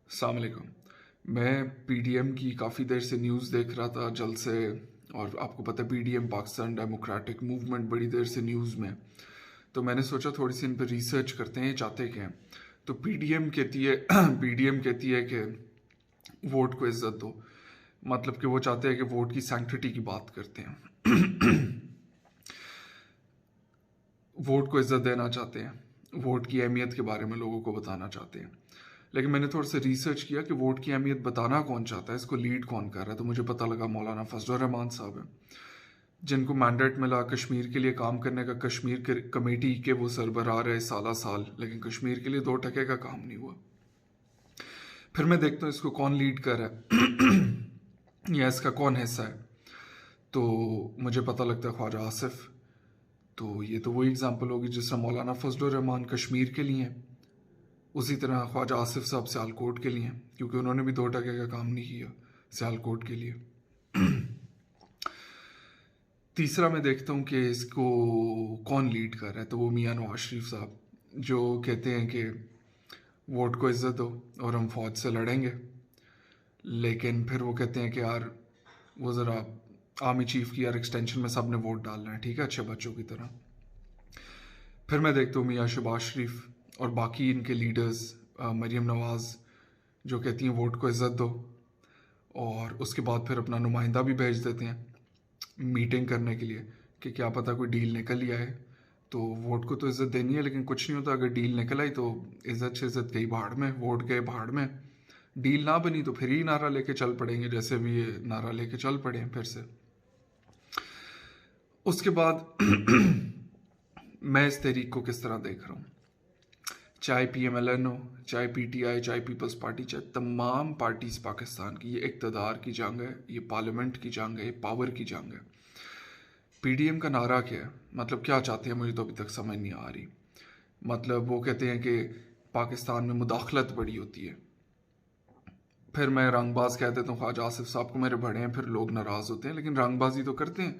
अस्सलाम वालेकुम। मैं पीडीएम की काफ़ी देर से न्यूज़ देख रहा था जल्द से। और आपको पता है पीडीएम पाकिस्तान डेमोक्रेटिक मूवमेंट बड़ी देर से न्यूज़ में। तो मैंने सोचा थोड़ी सी इन पर रिसर्च करते हैं, ये चाहते क्या हैं। तो पीडीएम कहती है पीडीएम कहती है कि वोट को इज्जत दो। मतलब कि वो चाहते हैं कि वोट की सैंक्टिटी की बात करते हैं। वोट को इज्जत देना चाहते हैं, वोट की अहमियत के बारे में लोगों को बताना चाहते हैं। लेकिन मैंने थोड़ा सा रिसर्च किया कि वोट की अहमियत बताना कौन चाहता है, इसको लीड कौन कर रहा है। तो मुझे पता लगा मौलाना फजलुर रहमान साहब हैं, जिनको मैंडेट मिला कश्मीर के लिए काम करने का। कश्मीर के कमेटी के वो सरबराह रहे साला साल, लेकिन कश्मीर के लिए 2 टके का काम नहीं हुआ। फिर मैं देखता हूँ इसको कौन लीड कर रहा है या इसका कौन हिस्सा है। तो मुझे पता लगता है ख्वाजा आसिफ। तो ये तो वही एग्जाम्पल होगी जिस तरह मौलाना फजलुर रहमान कश्मीर के लिए हैं, उसी तरह ख्वाजा आसिफ साहब सियालकोट के लिए हैं, क्योंकि उन्होंने भी 2 टके का काम नहीं किया सियालकोट के लिए। तीसरा मैं देखता हूँ कि इसको कौन लीड कर रहा है। तो वो मियाँ नवाज शरीफ साहब, जो कहते हैं कि वोट को इज्जत दो और हम फौज से लड़ेंगे। लेकिन फिर वो कहते हैं कि यार वो ज़रा आर्मी चीफ की यार एक्सटेंशन में सब ने वोट डालना है, ठीक है, अच्छे बच्चों की तरह। फिर मैं देखता हूँ मियाँ शहबाज शरीफ और बाकी इनके लीडर्स, मरीम नवाज़, जो कहती हैं वोट को इज्जत दो, और उसके बाद फिर अपना नुमाइंदा भी भेज देते हैं मीटिंग करने के लिए कि क्या पता कोई डील निकल ही आए। तो वोट को तो इज्जत देनी है, लेकिन कुछ नहीं होता अगर डील निकल आई तो इज्जत से इज्जत गई भाड़ में, वोट गए भाड़ में। डील ना बनी तो फिर ही नारा लेके चल पड़ेंगे, जैसे भी ये नारा लेके चल पड़े हैं फिर से। उसके बाद मैं इस तहरीक को किस तरह देख रहा हूँ। चाहे पीएमएलएन हो, चाहे पीटीआई, चाहे पीपल्स पार्टी, चाहे तमाम पार्टीज पाकिस्तान की, ये इक़्तिदार की जंग है, ये पार्लियामेंट की जंग है, ये पावर की जंग है। पीडीएम का नारा क्या है, मतलब क्या चाहते हैं, मुझे तो अभी तक समझ नहीं आ रही। मतलब वो कहते हैं कि पाकिस्तान में मुदाखलत बड़ी होती है। फिर मैं रंगबाज कह देता हूँ ख्वाजा आसिफ साहब को, मेरे बड़े हैं, फिर लोग नाराज़ होते हैं, लेकिन रंगबाजी तो करते हैं।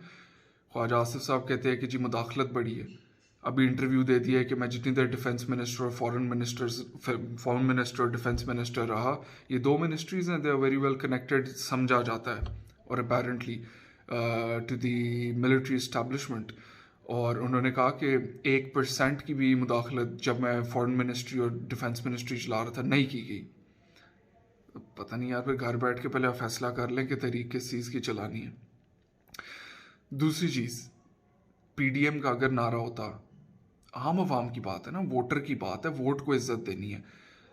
ख्वाजा आसिफ साहब कहते हैं कि जी मुदाखलत बड़ी है। अभी इंटरव्यू दे दिया है कि मैं जितनी देर डिफेंस मिनिस्टर और फॉरेन मिनिस्टर और डिफेंस मिनिस्टर रहा, ये 2 मिनिस्ट्रीज़ हैं, they are very well connected, समझा जाता है, और apparently to the military establishment. और उन्होंने कहा कि 1% की भी मुदाखलत जब मैं फॉरेन मिनिस्ट्री और डिफेंस मिनिस्ट्री चला रहा था नहीं की गई। पता नहीं यार, फिर घर बैठ के पहले आप फैसला कर लें कि तरीक किस चीज़ की चलानी है। दूसरी चीज़, पीडीएम का अगर नारा होता, आम आवाम की बात है ना, वोटर की बात है, वोट को इज्जत देनी है,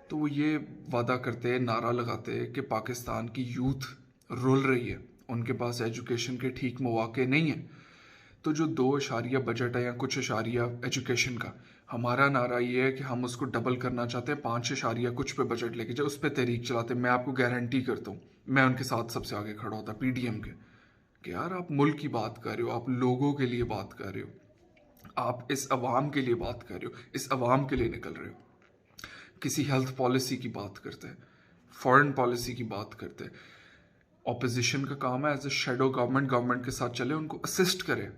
तो वो ये वादा करते, नारा लगाते कि पाकिस्तान की यूथ रुल रही है, उनके पास एजुकेशन के ठीक मौके नहीं है। तो जो 2 अशारिया बजट है या कुछ अशारिया एजुकेशन का, हमारा नारा ये है कि हम उसको डबल करना चाहते हैं, 5 अशारिया कुछ पे बजट लेके जाए, उस पर तहरीक चलाते। मैं आपको गारंटी करता हूँ मैं उनके साथ सबसे आगे खड़ा होता पीडीएम के, कि यार आप मुल्क की बात कर रहे हो, आप लोगों के लिए बात कर रहे हो, आप इस अवाम के लिए बात कर रहे हो, इस अवाम के लिए निकल रहे हो। किसी हेल्थ पॉलिसी की बात करते हैं, फॉरेन पॉलिसी की बात करते हैं। ऑपोजिशन का काम है as a shadow government, government के साथ चले, उनको असिस्ट करे।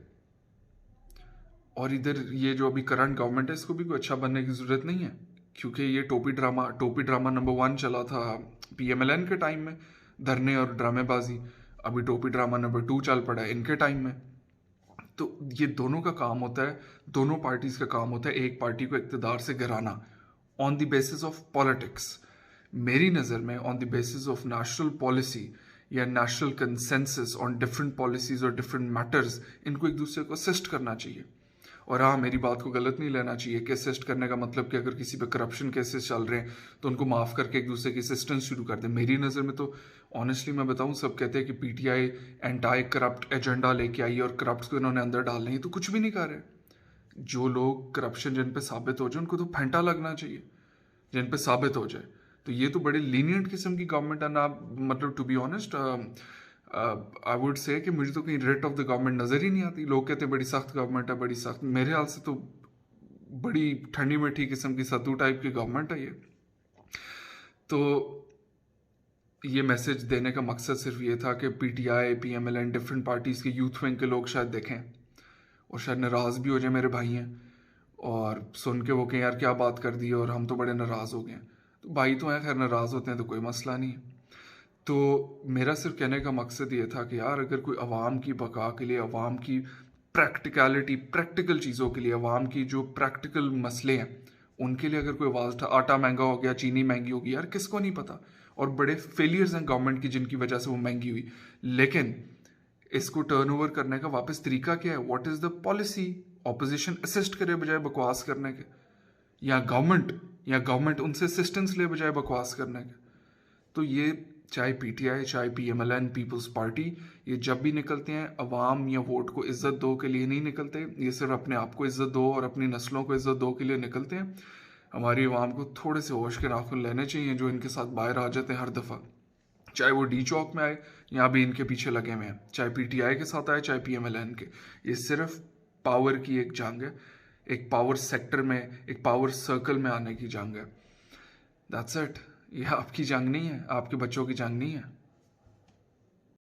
और इधर ये जो अभी करंट गवर्नमेंट है, इसको भी कोई अच्छा बनने की ज़रूरत नहीं है, क्योंकि ये टोपी ड्रामा नंबर 1 चला था पीएमएलएन के टाइम में, धरने और ड्रामेबाजी। अभी टोपी ड्रामा नंबर 2 चल पड़ा है इनके टाइम में। तो ये दोनों का काम होता है, दोनों पार्टीज का काम होता है एक पार्टी को इक़्तिदार से गिराना on the basis of politics. मेरी नज़र में on the basis of national policy या national consensus on different policies और डिफरेंट मैटर्स, इनको एक दूसरे को असिस्ट करना चाहिए। और हाँ, मेरी बात को गलत नहीं लेना चाहिए कि असिस्ट करने का मतलब कि अगर किसी पे करप्शन केसेस चल रहे हैं तो उनको माफ़ करके एक दूसरे की असिस्टेंस शुरू कर दें। मेरी नज़र में तो ऑनेस्टली मैं बताऊं, सब कहते हैं कि पीटीआई एंटी करप्ट एजेंडा लेके आई और करप्ट को इन्होंने अंदर डालने ही, तो कुछ भी नहीं कर रहे। जो लोग करप्शन जिन पे साबित हो जाए उनको तो फेंटा लगना चाहिए, जिन पे साबित हो जाए। तो ये तो बड़े लीनियंट किस्म की गवर्नमेंट है ना। मतलब to be honest I would say कि मुझे तो कहीं रेट ऑफ द गवर्नमेंट नज़र ही नहीं आती। लोग कहते हैं बड़ी सख्त गवर्नमेंट है, बड़ी सख्त, मेरे हाल से तो बड़ी ठंडी मीठी किस्म की सत्तू टाइप की गवर्नमेंट है ये। तो ये मैसेज देने का मकसद सिर्फ ये था कि पीटीआई, पीएमएलएन, डिफरेंट पार्टीज़ के यूथ विंग के लोग शायद देखें और शायद नाराज़ भी हो जाए, मेरे भाई हैं, और सुन के वो कहें यार क्या बात कर दी और हम तो बड़े नाराज़ हो गए। तो भाई तो हैं, खैर नाराज़ होते हैं तो कोई मसला नहीं है। तो मेरा सिर्फ कहने का मकसद ये था कि यार अगर कोई अवाम की बका के लिए, अवाम की प्रैक्टिकलिटी, प्रैक्टिकल चीज़ों के लिए, अवाम की जो प्रैक्टिकल मसले हैं उनके लिए अगर कोई आवाज़ उठा, आटा महंगा हो गया, चीनी महंगी होगी, यार किसको नहीं पता। और बड़े फेलियर्स हैं गवर्नमेंट की जिनकी वजह से वो महंगी हुई। लेकिन इसको टर्नओवर करने का वापस तरीका क्या है? What is the policy? Opposition assist करे बजाय बकवास करने के, या गवर्नमेंट उनसे असिस्टेंस ले बजाय बकवास करने के। तो ये चाहे पीटीआई, चाहे पीएमएलएन, पीपल्स पार्टी, ये जब भी निकलते हैं अवाम या वोट को इज्जत दो के लिए नहीं निकलते। ये सिर्फ अपने आप को इज्जत दो और अपनी नस्लों को इज्जत दो के लिए निकलते हैं। हमारी अवाम को थोड़े से होश के नाखून लेने चाहिए जो इनके साथ बाहर आ जाते हैं हर दफ़ा, चाहे वो डी चौक में आए या भी इनके पीछे लगे हुए हैं, चाहे पीटीआई के साथ आए चाहे पीएमएलएन के। ये सिर्फ पावर की एक जंग है, एक पावर सेक्टर में, एक पावर सर्कल में आने की जंग है। That's it. ये आपकी जंग नहीं है, आपके बच्चों की जंग नहीं है।